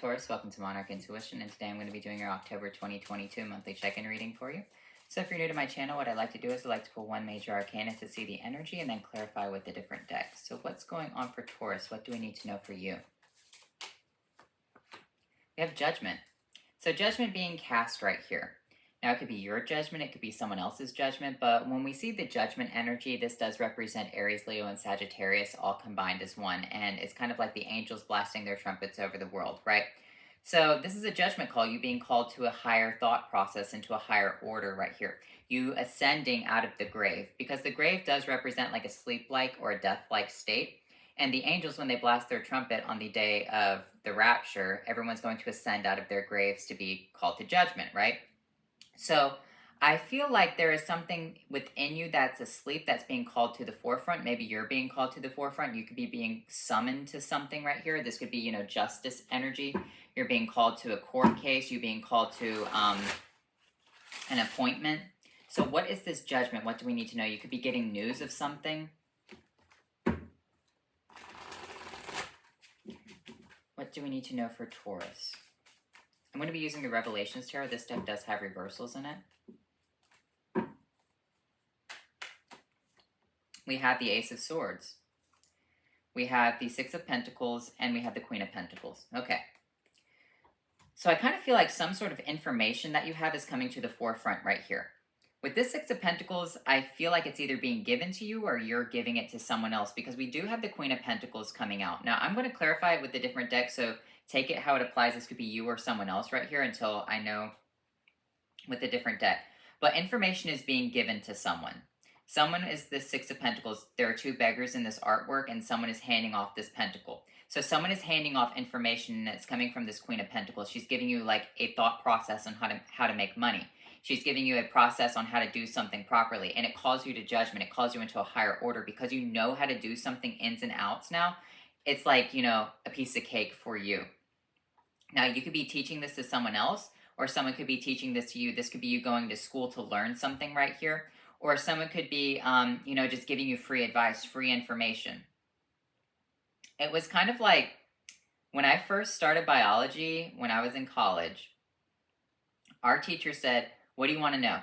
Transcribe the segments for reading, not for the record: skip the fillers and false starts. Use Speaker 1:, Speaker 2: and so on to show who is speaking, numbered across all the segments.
Speaker 1: Taurus, welcome to Monarch Intuition, and today I'm going to be doing your October 2022 monthly check-in reading for you. So if you're new to my channel, what I like to do is I like to pull one major arcana to see the energy and then clarify with the different decks. So what's going on for Taurus? What do we need to know for you? We have Judgment. So Judgment being cast right here. Now it could be your judgment, it could be someone else's judgment, but when we see the Judgment energy, this does represent Aries, Leo, and Sagittarius all combined as one, and it's kind of like the angels blasting their trumpets over the world, right? So this is a judgment call, you being called to a higher thought process, into a higher order right here. You ascending out of the grave, because the grave does represent like a sleep-like or a death-like state. And the angels, when they blast their trumpet on the day of the rapture, everyone's going to ascend out of their graves to be called to judgment, right? So I feel like there is something within you that's asleep that's being called to the forefront. Maybe you're being called to the forefront. You could be being summoned to something right here. This could be, justice energy. You're being called to a court case. You're being called to an appointment. So what is this judgment? What do we need to know? You could be getting news of something. What do we need to know for Taurus? I'm going to be using the Revelations Tarot. This deck does have reversals in it. We have the Ace of Swords. We have the Six of Pentacles, and we have the Queen of Pentacles. Okay. So I kind of feel like some sort of information that you have is coming to the forefront right here. With this Six of Pentacles, I feel like it's either being given to you or you're giving it to someone else, because we do have the Queen of Pentacles coming out. Now, I'm going to clarify it with the different decks, so take it how it applies. This could be you or someone else right here until I know with the different deck. But information is being given to someone. Someone is the Six of Pentacles. There are two beggars in this artwork, and someone is handing off this pentacle. So someone is handing off information that's coming from this Queen of Pentacles. She's giving you like a thought process on how to make money. She's giving you a process on how to do something properly, and it calls you to judgment. It calls you into a higher order because you know how to do something ins and outs now. It's like, a piece of cake for you. Now, you could be teaching this to someone else, or someone could be teaching this to you. This could be you going to school to learn something right here, or someone could be, just giving you free advice, free information. It was kind of like when I first started biology when I was in college, our teacher said, "What do you want to know?"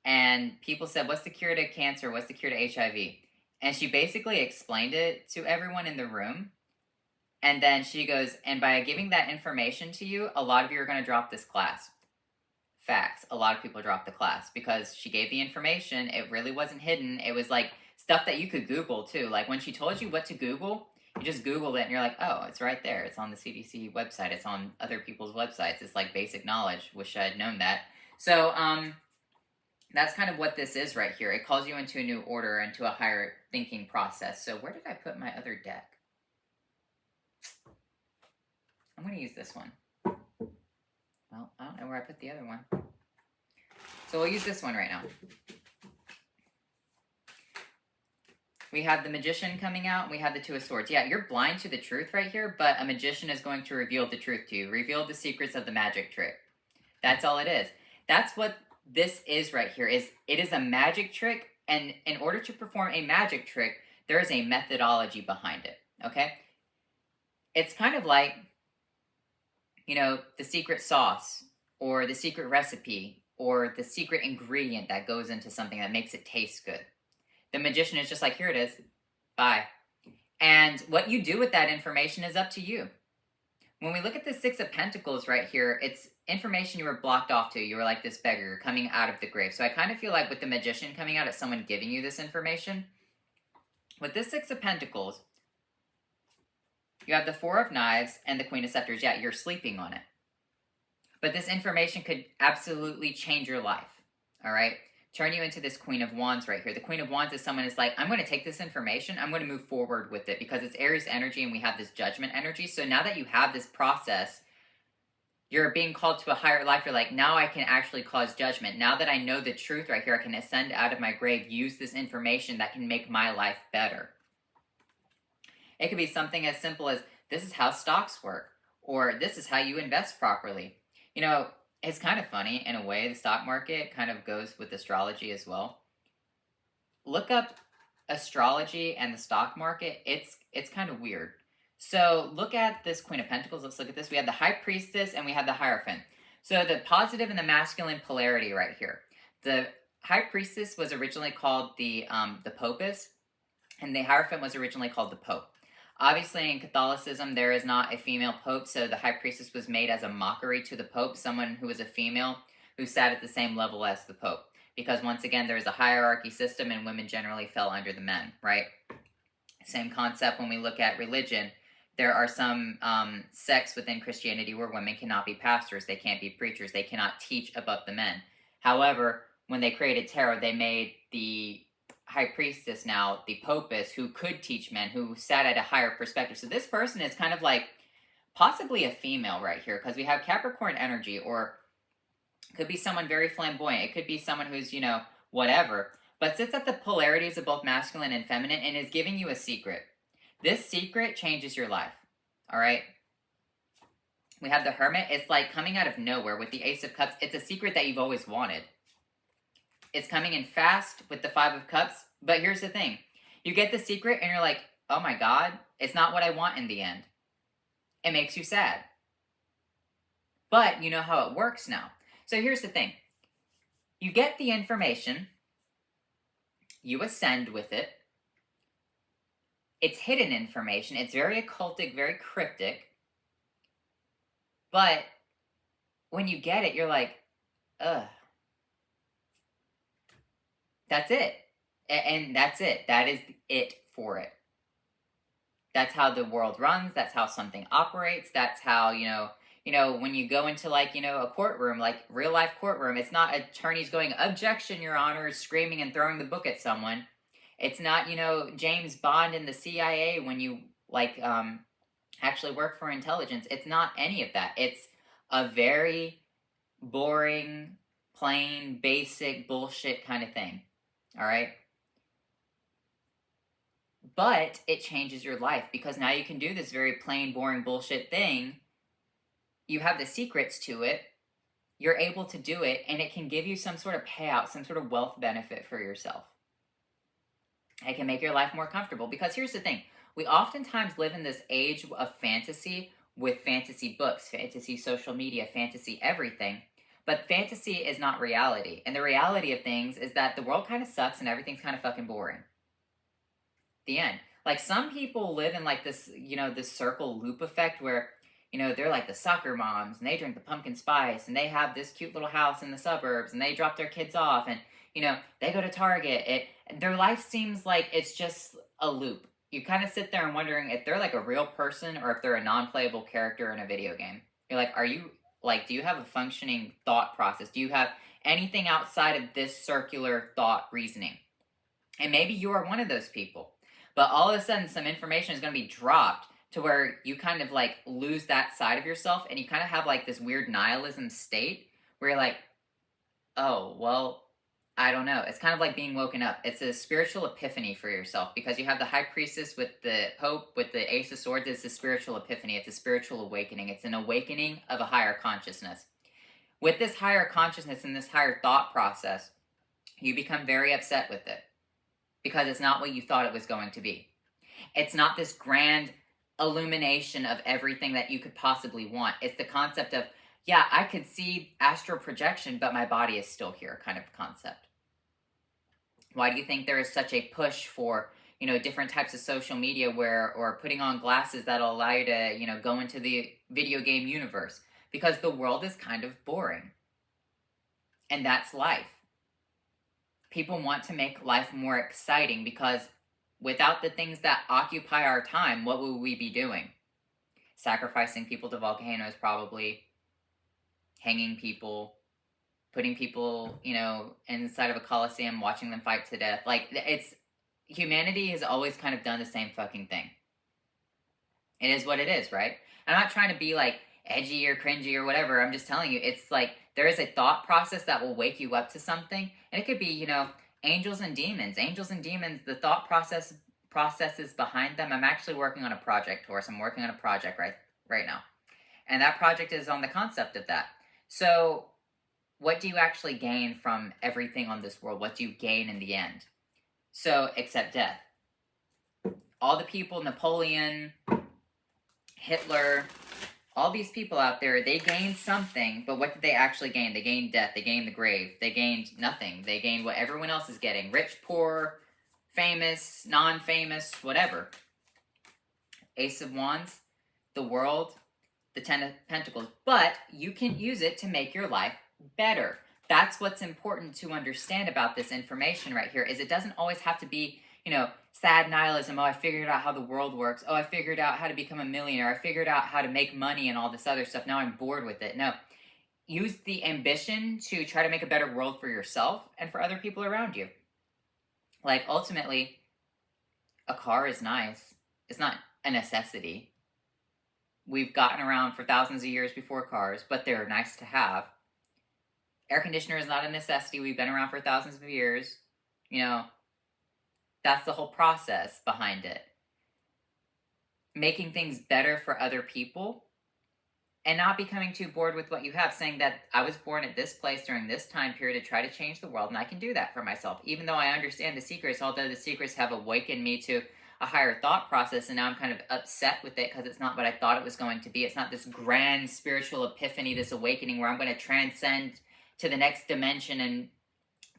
Speaker 1: And people said, "What's the cure to cancer? What's the cure to HIV?" And she basically explained it to everyone in the room. And then she goes, "And by giving that information to you, a lot of you are going to drop this class." Facts. A lot of people dropped the class because she gave the information. It really wasn't hidden. It was like stuff that you could Google too. Like when she told you what to Google, you just Google it and you're like, oh, it's right there. It's on the CDC website. It's on other people's websites. It's like basic knowledge. Wish I had known that. So that's kind of what this is right here. It calls you into a new order, into a higher thinking process. So where did I put my other deck? I'm going to use this one. Well, I don't know where I put the other one. So we'll use this one right now. We have the Magician coming out, and we have the Two of Swords. Yeah, you're blind to the truth right here, but a magician is going to reveal the truth to you. Reveal the secrets of the magic trick. That's all it is. That's what this is right here. It is a magic trick, and in order to perform a magic trick, there is a methodology behind it, okay? It's kind of like, the secret sauce, or the secret recipe, or the secret ingredient that goes into something that makes it taste good. The magician is just like, here it is, bye. And what you do with that information is up to you. When we look at the Six of Pentacles right here, it's information you were blocked off to. You were like this beggar coming out of the grave. So I kind of feel like with the magician coming out, it's someone giving you this information. With this Six of Pentacles, you have the Four of Knives and the Queen of Scepters. Yeah, you're sleeping on it. But this information could absolutely change your life, all right? Turn you into this Queen of Wands right here. The Queen of Wands is someone who's like, I'm going to take this information, I'm going to move forward with it, because it's Aries energy and we have this Judgment energy. So now that you have this process, you're being called to a higher life. You're like, now I can actually cause judgment. Now that I know the truth right here, I can ascend out of my grave, use this information that can make my life better. It could be something as simple as, this is how stocks work, or this is how you invest properly. It's kind of funny in a way. The stock market kind of goes with astrology as well. Look up astrology and the stock market. It's kind of weird. So look at this Queen of Pentacles. Let's look at this. We have the High Priestess and we have the Hierophant. So the positive and the masculine polarity right here. The High Priestess was originally called the Popess, and the Hierophant was originally called the Pope. Obviously, in Catholicism, there is not a female pope, so the High Priestess was made as a mockery to the Pope, someone who was a female who sat at the same level as the Pope. Because once again, there is a hierarchy system, and women generally fell under the men, right? Same concept when we look at religion. There are some sects within Christianity where women cannot be pastors, they can't be preachers, they cannot teach above the men. However, when they created tarot, they made the High Priestess now the Popess, who could teach men, who sat at a higher perspective. So this person is kind of like possibly a female right here, because we have Capricorn energy, or could be someone very flamboyant. It could be someone who's, you know, whatever, but sits at the polarities of both masculine and feminine and is giving you a secret. This secret changes your life, all right? We have the Hermit. It's like coming out of nowhere with the Ace of Cups. It's a secret that you've always wanted. It's coming in fast with the Five of Cups, but here's the thing. You get the secret and you're like, oh my God, it's not what I want in the end. It makes you sad. But you know how it works now. So here's the thing. You get the information, you ascend with it. It's hidden information. It's very occultic, very cryptic. But when you get it, you're like, ugh. That's it. And that's it. That is it for it. That's how the world runs. That's how something operates. That's how, you know, when you go into like, you know, a courtroom, like real life courtroom, it's not attorneys going, objection, Your Honor, screaming and throwing the book at someone. It's not, you know, James Bond in the CIA when you like actually work for intelligence. It's not any of that. It's a very boring, plain, basic bullshit kind of thing. All right? But it changes your life because now you can do this very plain, boring, bullshit thing. You have the secrets to it. You're able to do it, and it can give you some sort of payout, some sort of wealth benefit for yourself. It can make your life more comfortable because here's the thing. We oftentimes live in this age of fantasy with fantasy books, fantasy social media, fantasy everything. But fantasy is not reality. And the reality of things is that the world kind of sucks and everything's kind of fucking boring. The end. Like some people live in like this, you know, this circle loop effect where, you know, they're like the soccer moms and they drink the pumpkin spice and they have this cute little house in the suburbs and they drop their kids off and, you know, they go to Target. Their life seems like it's just a loop. You kind of sit there and wondering if they're like a real person or if they're a non-playable character in a video game. You're like, are you, like, do you have a functioning thought process? Do you have anything outside of this circular thought reasoning? And maybe you are one of those people. But all of a sudden, some information is going to be dropped to where you kind of like lose that side of yourself and you kind of have like this weird nihilism state where you're like, oh, well, I don't know. It's kind of like being woken up. It's a spiritual epiphany for yourself because you have the High Priestess with the Pope, with the Ace of Swords. It's a spiritual epiphany. It's a spiritual awakening. It's an awakening of a higher consciousness. With this higher consciousness and this higher thought process, you become very upset with it because it's not what you thought it was going to be. It's not this grand illumination of everything that you could possibly want. It's the concept of, yeah, I could see astral projection, but my body is still here kind of concept. Why do you think there is such a push for, you know, different types of social media or putting on glasses that'll allow you to, you know, go into the video game universe? Because the world is kind of boring. And that's life. People want to make life more exciting because without the things that occupy our time, what will we be doing? Sacrificing people to volcanoes, probably. Hanging people. Putting people, you know, inside of a coliseum, watching them fight to death. Like, it's... Humanity has always kind of done the same fucking thing. It is what it is, right? I'm not trying to be, like, edgy or cringy or whatever. I'm just telling you, it's like, there is a thought process that will wake you up to something. And it could be, you know, angels and demons. Angels and demons, the thought processes behind them. I'm actually working on a project, Taurus. I'm working on a project right now. And that project is on the concept of that. So, what do you actually gain from everything on this world? What do you gain in the end? So, except death. All the people, Napoleon, Hitler, all these people out there, they gained something, but what did they actually gain? They gained death, they gained the grave, they gained nothing. They gained what everyone else is getting. Rich, poor, famous, non-famous, whatever. Ace of Wands, the world, the Ten of Pentacles. But you can use it to make your life better. That's what's important to understand about this information right here, is it doesn't always have to be, you know, sad nihilism. Oh, I figured out how the world works. Oh, I figured out how to become a millionaire. I figured out how to make money and all this other stuff. Now I'm bored with it. No. Use the ambition to try to make a better world for yourself and for other people around you. Like, ultimately, a car is nice. It's not a necessity. We've gotten around for thousands of years before cars, but they're nice to have. Air conditioner is not a necessity. We've been around for thousands of years. You know, that's the whole process behind it. Making things better for other people and not becoming too bored with what you have. Saying that I was born at this place during this time period to try to change the world, and I can do that for myself. Even though I understand the secrets, although the secrets have awakened me to a higher thought process, and now I'm kind of upset with it because it's not what I thought it was going to be. It's not this grand spiritual epiphany, this awakening where I'm going to transcend to the next dimension and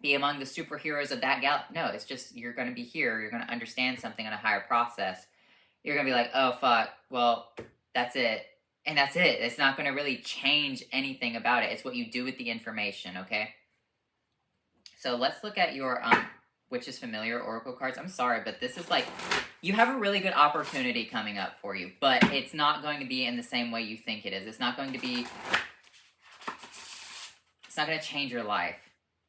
Speaker 1: be among the superheroes of that galaxy. No, it's just you're going to be here. You're going to understand something in a higher process. You're going to be like, oh, fuck, well, that's it. And that's it. It's not going to really change anything about it. It's what you do with the information, okay? So let's look at your Witch's Familiar Oracle cards. I'm sorry, but this is like, you have a really good opportunity coming up for you, but it's not going to be in the same way you think it is. It's not going to be, it's not going to change your life.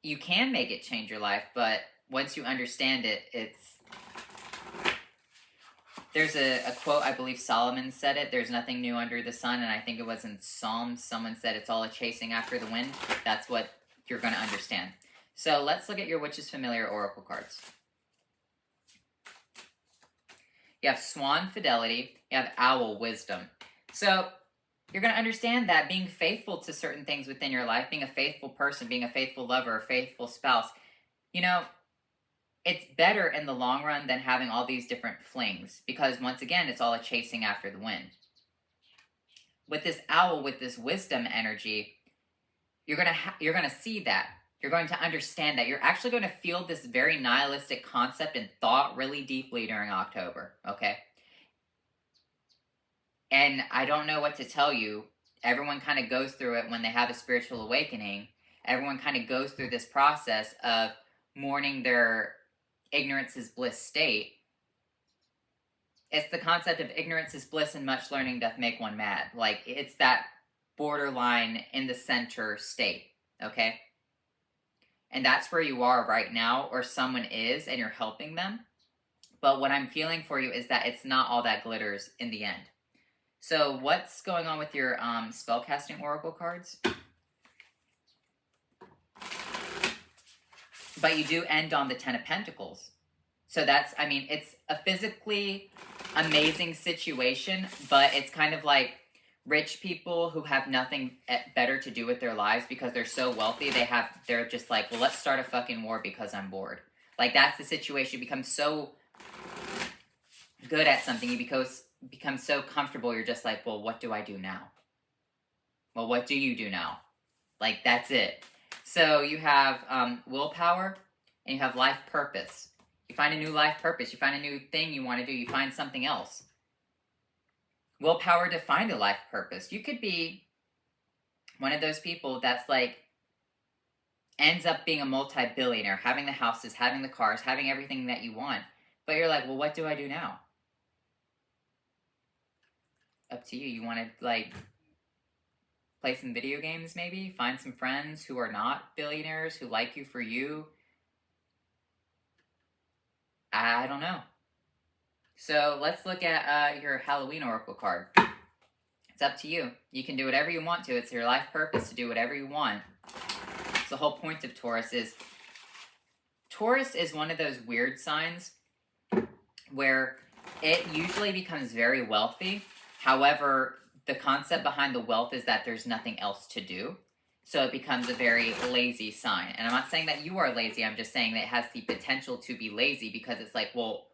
Speaker 1: You can make it change your life, but once you understand it, there's a quote, I believe Solomon said it, there's nothing new under the sun, and I think it was in Psalms, someone said it's all a chasing after the wind. That's what you're going to understand. So let's look at your Witch's Familiar Oracle cards. You have Swan, Fidelity. You have Owl, Wisdom. So you're going to understand that being faithful to certain things within your life, being a faithful person, being a faithful lover, a faithful spouse, you know, it's better in the long run than having all these different flings, because once again, it's all a chasing after the wind. With this owl, with this wisdom energy, you're going to see that. You're going to understand that. You're actually going to feel this very nihilistic concept and thought really deeply during October, okay? And I don't know what to tell you. Everyone kind of goes through it when they have a spiritual awakening. Everyone kind of goes through this process of mourning their ignorance is bliss state. It's the concept of ignorance is bliss and much learning doth make one mad. Like, it's that borderline in the center state, okay? And that's where you are right now, or someone is, and you're helping them. But what I'm feeling for you is that it's not all that glitters in the end. So what's going on with your spellcasting oracle cards? But you do end on the Ten of Pentacles. So that's, I mean, it's a physically amazing situation, but it's kind of like rich people who have nothing better to do with their lives because they're so wealthy, they're just like, well, let's start a fucking war because I'm bored. Like, that's the situation. You become so good at something, you become so comfortable, you're just like, well, what do I do now? Well, what do you do now? Like, that's it. So you have willpower, and you have life purpose. You find a new life purpose. You find a new thing you want to do. You find something else. Willpower to find a life purpose. You could be one of those people that's like, ends up being a multi-billionaire, having the houses, having the cars, having everything that you want. But you're like, well, what do I do now? Up to you. You want to, like, play some video games maybe? Find some friends who are not billionaires, who like you for you? I don't know. So let's look at your Halloween Oracle card. It's up to you. You can do whatever you want to. It's your life purpose to do whatever you want. So the whole point of Taurus is one of those weird signs where it usually becomes very wealthy. However, the concept behind the wealth is that there's nothing else to do. So it becomes a very lazy sign. And I'm not saying that you are lazy. I'm just saying that it has the potential to be lazy because it's like, well,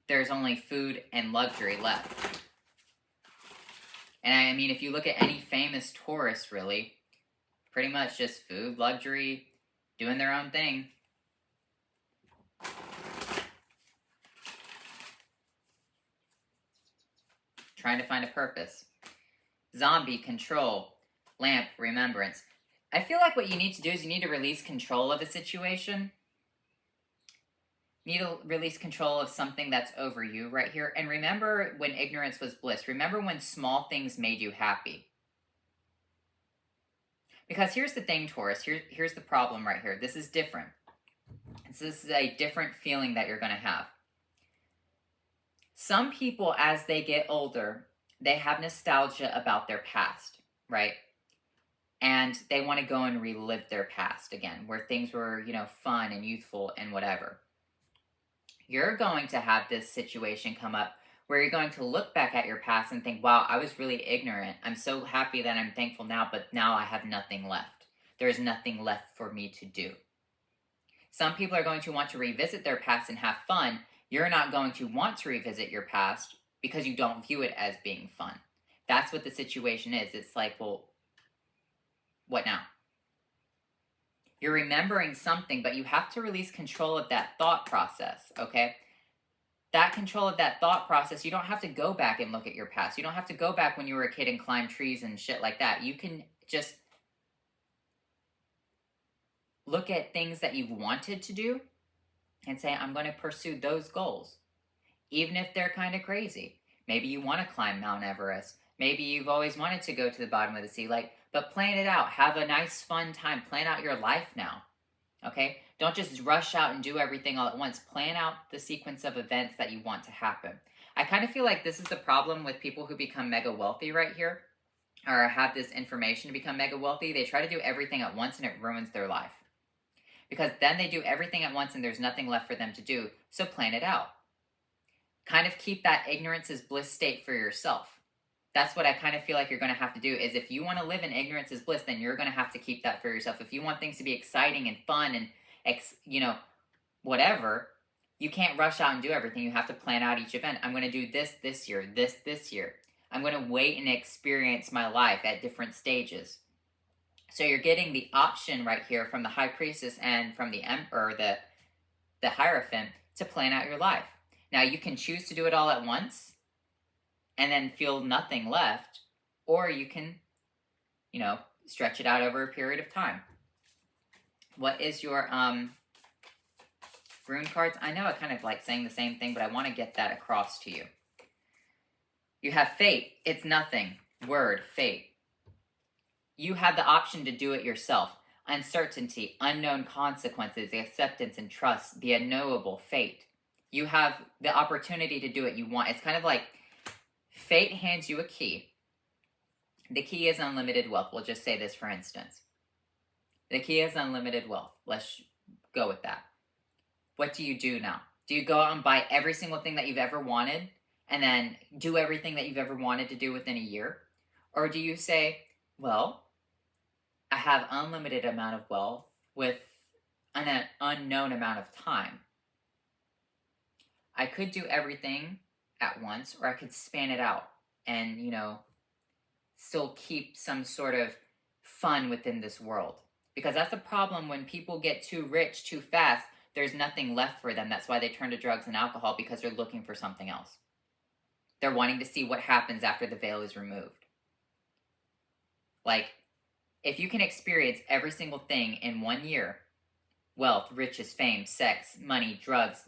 Speaker 1: there's only food and luxury left. And I mean, if you look at any famous Taurus, really, pretty much just food, luxury, doing their own thing. Trying to find a purpose. Zombie, control. Lamp, remembrance. I feel like what you need to do is you need to release control of a situation. You need to release control of something that's over you right here. And remember when ignorance was bliss. Remember when small things made you happy. Because here's the thing, Taurus. Here's the problem right here. This is different. This is a different feeling that you're going to have. Some people, as they get older, they have nostalgia about their past, right? And they want to go and relive their past again, where things were, fun and youthful and whatever. You're going to have this situation come up where you're going to look back at your past and think, wow, I was really ignorant. I'm so happy that I'm thankful now, but now I have nothing left. There's nothing left for me to do. Some people are going to want to revisit their past and have fun. You're not going to want to revisit your past because you don't view it as being fun. That's what the situation is. It's like, well, what now? You're remembering something, but you have to release control of that thought process, okay? That control of that thought process, you don't have to go back and look at your past. You don't have to go back when you were a kid and climb trees and shit like that. You can just look at things that you've wanted to do and say, I'm going to pursue those goals, even if they're kind of crazy. Maybe you want to climb Mount Everest. Maybe you've always wanted to go to the bottom of the sea. But plan it out. Have a nice, fun time. Plan out your life now. Okay? Don't just rush out and do everything all at once. Plan out the sequence of events that you want to happen. I kind of feel like this is the problem with people who become mega wealthy right here, or have this information to become mega wealthy. They try to do everything at once and it ruins their life. Because then they do everything at once and there's nothing left for them to do. So plan it out. Kind of keep that ignorance is bliss state for yourself. That's what I kind of feel like you're going to have to do, is if you want to live in ignorance is bliss, then you're going to have to keep that for yourself. If you want things to be exciting and fun and, whatever, you can't rush out and do everything. You have to plan out each event. I'm going to do this year, this year. I'm going to wait and experience my life at different stages. So you're getting the option right here from the High Priestess and from the Emperor, the Hierophant, to plan out your life. Now, you can choose to do it all at once and then feel nothing left, or you can, stretch it out over a period of time. What is your rune cards? I know I kind of like saying the same thing, but I want to get that across to you. You have fate. It's nothing. Word, fate. You have the option to do it yourself. Uncertainty, unknown consequences, the acceptance and trust, the unknowable, fate. You have the opportunity to do what you want. It's kind of like fate hands you a key. The key is unlimited wealth. We'll just say this for instance. The key is unlimited wealth. Let's go with that. What do you do now? Do you go out and buy every single thing that you've ever wanted and then do everything that you've ever wanted to do within a year? Or do you say, well, I have unlimited amount of wealth with an unknown amount of time. I could do everything at once, or I could span it out and, still keep some sort of fun within this world. Because that's the problem when people get too rich too fast, there's nothing left for them. That's why they turn to drugs and alcohol, because they're looking for something else. They're wanting to see what happens after the veil is removed. Like, if you can experience every single thing in 1 year, wealth, riches, fame, sex, money, drugs,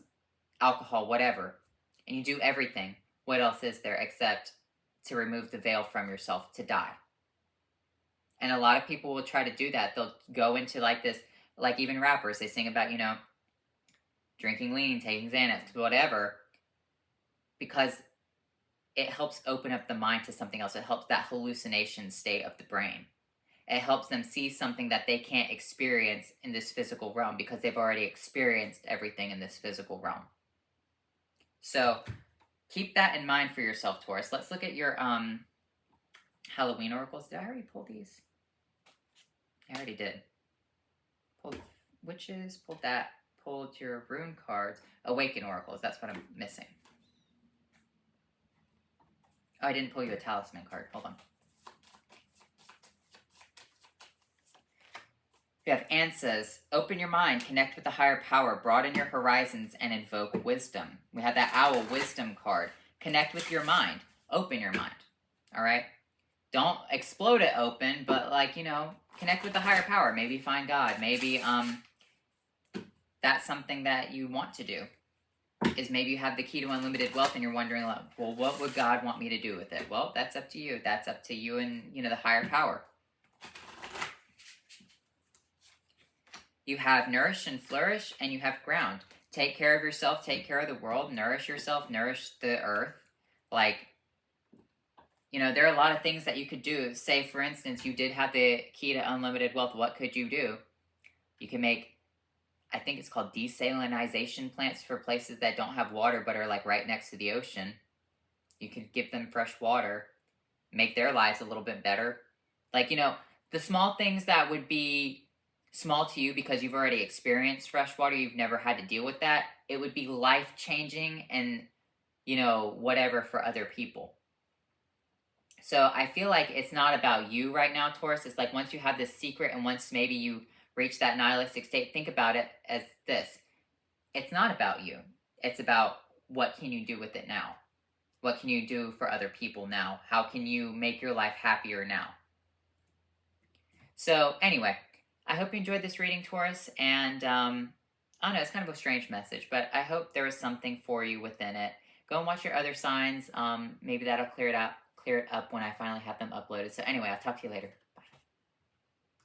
Speaker 1: alcohol, whatever, and you do everything, what else is there except to remove the veil from yourself, to die? And a lot of people will try to do that. They'll go into like this, like even rappers, they sing about, drinking lean, taking Xanax, whatever, because it helps open up the mind to something else. It helps that hallucination state of the brain. It helps them see something that they can't experience in this physical realm because they've already experienced everything in this physical realm. So keep that in mind for yourself, Taurus. Let's look at your Halloween oracles. Did I already pull these? I already did. Pulled witches, pulled that, pulled your rune cards. Awaken oracles, that's what I'm missing. Oh, I didn't pull you a talisman card. Hold on. You have answers. Open your mind, connect with the higher power, broaden your horizons, and invoke wisdom. We have that owl wisdom card. Connect with your mind. Open your mind. All right? Don't explode it open, but like, you know, connect with the higher power. Maybe find God. Maybe that's something that you want to do. Is maybe you have the key to unlimited wealth and you're wondering, well, what would God want me to do with it? Well, that's up to you. That's up to you and, you know, the higher power. You have nourish and flourish, and you have ground. Take care of yourself, take care of the world, nourish yourself, nourish the earth. Like, you know, there are a lot of things that you could do. Say, for instance, you did have the key to unlimited wealth. What could you do? You can make, I think it's called desalinization plants for places that don't have water but are like right next to the ocean. You could give them fresh water, make their lives a little bit better. Like, you know, the small things that would be small to you because you've already experienced fresh water, you've never had to deal with that. It would be life-changing and, you know, whatever for other people. So I feel like it's not about you right now, Taurus. It's like once you have this secret and once maybe you reach that nihilistic state, think about it as this. It's not about you. It's about what can you do with it now? What can you do for other people now? How can you make your life happier now? So anyway, I hope you enjoyed this reading, Taurus, and I don't know, it's kind of a strange message, but I hope there was something for you within it. Go and watch your other signs. Maybe that'll clear it up when I finally have them uploaded. So anyway, I'll talk to you later.